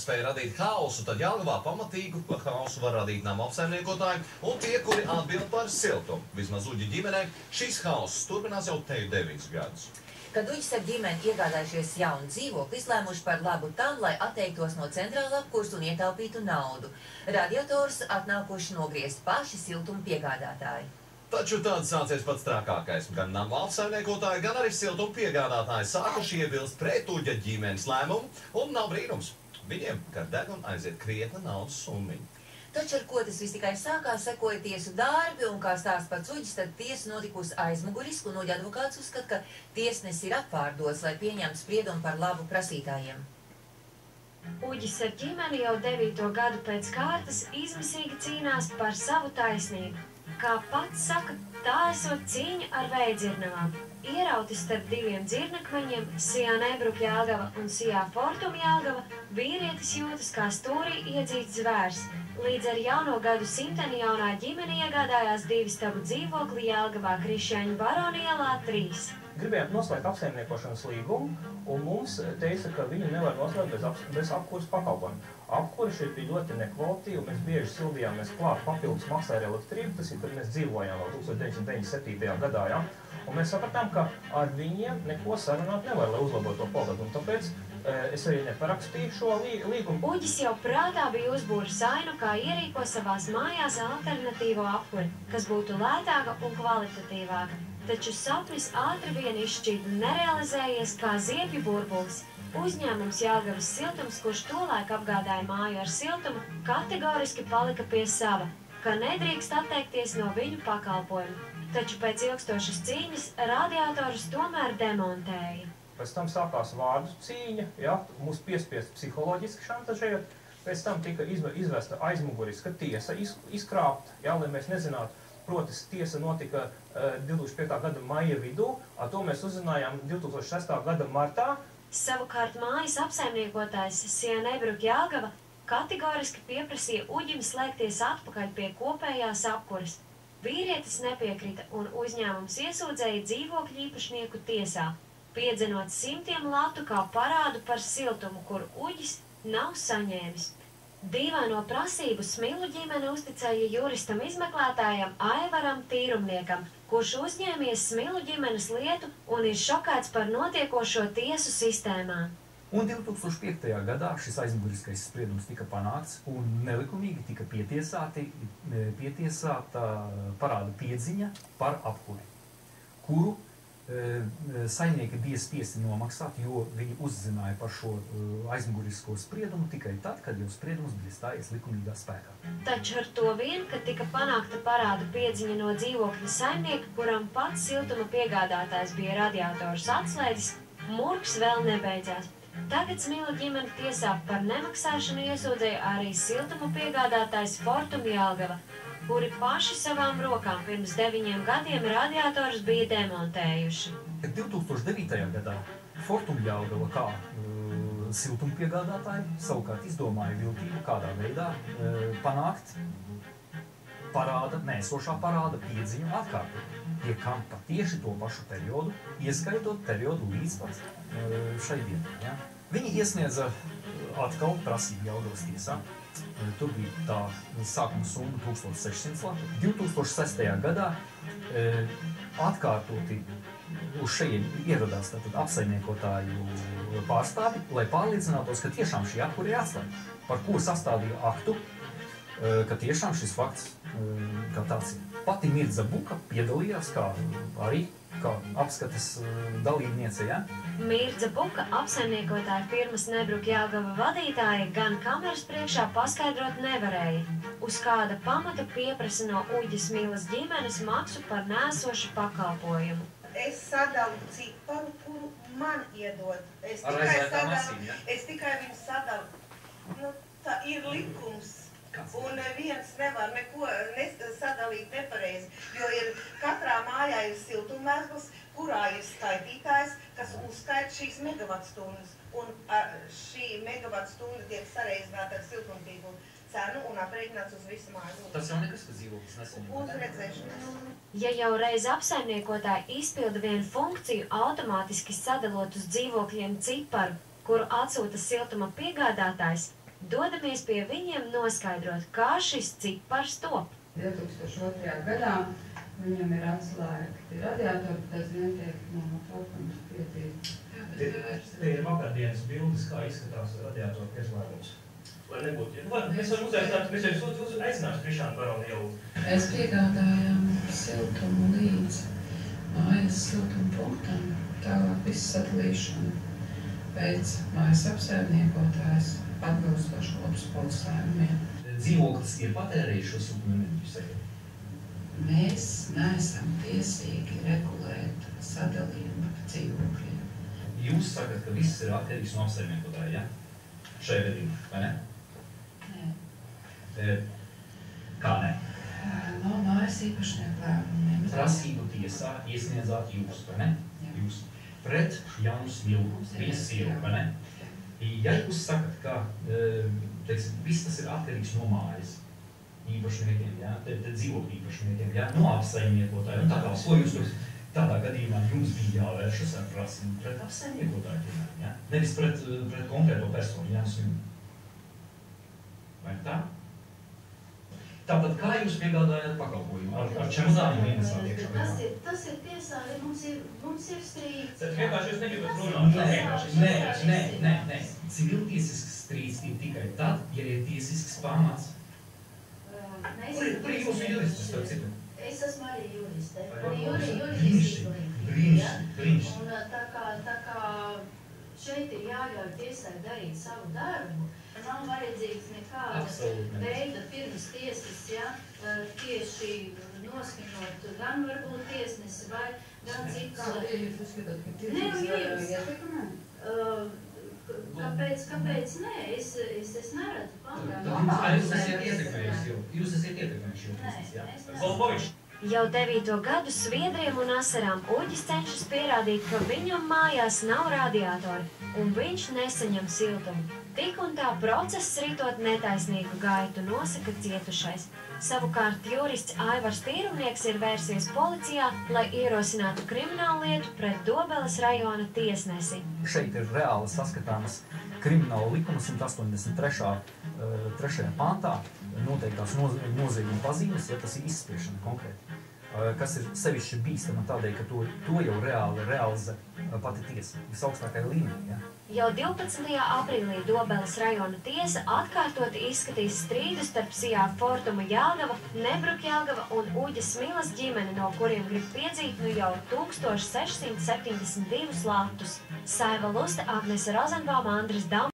spēja radīt haosu, tad Jelgavā pamatīgu haosu var radīt nama apsaimniekotāji un tie, kuri atbild par siltumu. Vismaz Uģi ģimenei šīs haosas turpinās jau te 9 gadus. Kad Uģis ar ģimeni iegādājušies jaunu dzīvokli, izlēmuši par labu tam, lai atteiktos no centrāla apkursa un ietaupītu naudu. Radiatorus atnākuši nogriezt paši siltuma piegādātāji. Taču tad sācies pats trakākais. Gan nama apsaimniekotāji, gan arī siltuma piegādātāji sākuši iebilst pret Uģa ģimenes lēmumu, un nav brīnums. Viņiem, kad deguna aiziet krietna naudas summiņa. Taču ar ko tas viss tikai sākās, sekoja tiesu darbi, un kā stāsts pats Uģis, tad tiesa notikusi aizmuguriski, un Uģa advokāts uzskata, ka tiesnesis ir atpārdots, lai pieņemtu spriedumu par labu prasītājiem. Uģis ar ģimeni jau 9. gadu pēc kārtas izmisīgi cīnās par savu taisnību. Kā pats saka, tā esot cīņa ar vējdzirnavām. Ierauti starp 2 dzirnakmeņiem, Sijā Nebruk Jelgava un Sijā Fortum Jelgava, vīrietis jūtas kā stūrī iedzīts zvērs. Līdz ar jauno gadu simteni jaunā ģimene iegādājās 2 stabu dzīvokli Jelgavā Krišjāņu Barona ielā 3. Gribējām noslēgt apsaimniekošanas līgumu, un mums teica, ka viņu nevar noslēgt bez apkuras pakalpojumu. Apkura šeit bija ļoti nekvalitīva, mēs bieži sildījāmies klāt papildus maksā ar elektrību, tas ir, kad mēs dzīvojām vēl 1997. gadā, ja? Un mēs sapratām, ka ar viņiem neko sarunāt nevar, lai uzlabotu to kvalitāti, un tāpēc es arī neparakstīju šo līgumu. Uģis jau prātā bija uzbūris ainu, kā ierīko savās mājās alternatīvo apkuri, kas būtu lētāka un kvalitatīvāka. Taču sapnis ātri vien izšķīt nerealizējies kā ziepju burbulis. Uzņēmums Jelgavas siltums, kurš tolaik apgādāja māju ar siltumu, kategoriski palika pie sava, ka nedrīkst atteikties no viņu pakalpojumu. Taču pēc ilgstošas cīņas radiatorus tomēr demontēja. Pēc tam sākās vārdu cīņa, ja, mūs piespiest psiholoģiski šantažējot, pēc tam tika izvesta aizmuguriska tiesa izkrāpt, ja, lai mēs nezinātu. Proti, tiesa notika 2005. gada maija vidū, to mēs uzzinājām 2006. gada martā. Savukārt mājas apsaimniekotājs Sijā Nebruk Jelgava kategoriski pieprasīja Uģim slēgties atpakaļ pie kopējās apkuras. Vīrietis nepiekrita un uzņēmums iesūdzēja dzīvokļu īpašnieku tiesā, piedzenot 100 latu kā parādu par siltumu, kuru Uģis nav saņēmis. Dīvaino prasību Smilu ģimene uzticēja juristam izmeklētājam Aivaram Tīrumniekam, kurš uzņēmies Smilu ģimenes lietu un ir šokēts par notiekošo tiesu sistēmā. Un 2005. gadā šis aizmuguriskais spriedums tika panākts un nelikumīgi tika pietiesāta parāda piedziņa par apkuri, kuru saimnieki bija spiesti nomaksāt, jo viņi uzzināja par šo aizmugurisko spriedumu tikai tad, kad jau spriedums bija stājies likumīgā spēkā. Taču ar to vien, ka tika panākta parāda piedziņa no dzīvokļa saimnieka, kuram pats siltuma piegādātājs bija radiators atslēdzis, murgs vēl nebeidzās. Tagad Smila ģimene tiesā par nemaksāšanu iesūdzēja arī siltuma piegādātājs Fortum Jelgava, kuri paši savām rokām pirms 9 gadiem radiatorus bija demontējuši. 2009. gadā Fortum Jelgava kā siltuma piegādātāji savukārt izdomāja viltību kādā veidā panākt nēsošā parāda piedziņu atkārtot, pie kam pa tieši to pašu periodu, ieskaitot periodu līdz pat šai dienai. Ja? Viņi iesniedza atkal prasību Jelgavas tiesā. Tur bija tā sākuma summa 1600 latu. 2006. gadā atkārtoti uz šeit ieradās apsaimniekotāju pārstāvi, lai pārliecinātos, ka tiešām šī apkura ir atslēgta, par ko sastādīja aktu, ka tiešām šis fakts kā tāds ir. Pati Mirdza Buka piedalījās arī kā apskates dalībniece, ja? Mirdza Buka, apsaimniekotāja firmas Nebruk Jelgava vadītāja, gan kameras priekšā paskaidrot nevarēja, uz kāda pamata pieprasa no Uģa Smilas ģimenes maksu par nēsošu pakalpojumu. Es sadalu ciparu, kuru man iedod. Es tikai viņu sadalu. Nu, tā ir likums. Un neviens nevar neko sadalīt nepareizi, jo katrā mājā ir siltummēsls, kurā ir skaitītājs, kas uzskaita šīs megavatstundas. Un šī megavatstunda tiek sareizināta ar siltumtīklu cenu un aprēķināts uz visu māju. Tas jau nekas, ka dzīvoklis nesaņem. Uz redzēšanas. Ja jau reiz apsaimniekotāji izpilda vienu funkciju automātiski sadalot uz dzīvokļiem ciparu, kuru atsūta siltuma piegādātājs, Dodamies pie viņiem noskaidrot, kā šis cipars top. 2002. gadā viņam ir atslēgti radiatori, tas vien tiek no platformas pietīti. Te ir vakardienas bildes, kā izskatās radiatoru pieslēgums. Lai nebūtu, ja? Mēs varam uzaicināt, mēs jau aicināšu Krišānu Baronu ielu. Mēs piegādājām siltumu līdz mājas siltuma punktam, tālāk visu sadalīšanu pēc mājas apsaimniekotājs atbilstoši labs pulsējumiem. Dzīvoklis ir patērējuši šo siltumu enerģiju sevi? Mēs neesam tiesīgi regulēt sadalījumu dzīvokļiem. Jūs sakat, ka viss ir atkarīgs no apsaimniekotāja, ja? Šajā gadījumā, vai ne? Nē. Kā ne? No mājas īpašnieku lēmumiem. Prasību tiesā iesniedzāt jūs, vai ne? Jā. Jūs pret Jānu Smilgu, viņas sievu, vai ne? Ja jūs sakat, ka viss tas ir atkarīgs no mājas īpašniekiem, ja? Te dzīvokļu īpašniekiem, ja? No apsaimniekotāja, un tā kā, ko jūs tur tādā gadījumā jums bija jāvēršas ar prasību pret apsaimniekotāju, ja? Nevis pret konkrēto personu, Jānu Smilgu. Vai tā? Tātad, kā jūs piegādājat pakalpojumu? Ar čemodāniem ienesāt iekšā? Tas ir tiesā, mums ir strīds. Tad vienkārši jūs negribat runāt. Nē. Civiltiesisks strīds ir tikai tad, ja ir tiesisks pamats. Kur jūs juristis, starp citu? Es esmu arī juriste. Brīnišķīgi. Un tā kā šeit ir jāļauj tiesai darīt savu darbu, nav vajadzīgs nekāda veida pirms tiesas, ja, tieši noskaņot gan varbūt tiesnesi vai gan citus. Kā jūs uzskatāt, ka tiesas ietekmē? Kāpēc nē? Es neredzu Jūs esat ietekmējuši jau tiesas, jā? Volbovičs. Jau 9. gadu sviedriem un asarām Uģis cenšas pierādīt, ka viņam mājās nav radiatori, un viņš nesaņem siltumu. Tik un tā process ritot netaisnīgu gaitu, nosaka cietušais. Savukārt jurists Aivars Tīrumnieks ir vērsies policijā, lai ierosinātu kriminālu lietu pret Dobeles rajona tiesnesi. Šeit ir reāli saskatāmas krimināla likuma 183. pantā noteiktās nozieguma pazīmes, ja tas ir izspiešana konkrēti, kas ir sevišķi bīstama tādēļ, ka to jau reāli realizē pati tiesa, visaugstākajā līmenī. Ja? Jau 12. aprīlī Dobeles rajona tiesa atkārtoti izskatīs strīdu starp Sijā Fortuma Jelgava, Nebruk Jelgava un Uģa Smilas ģimeni, no kuriem grib piedzīt jau 1672 latus. Saiva Luste, Agnese Rozenbauma, Andris Dam.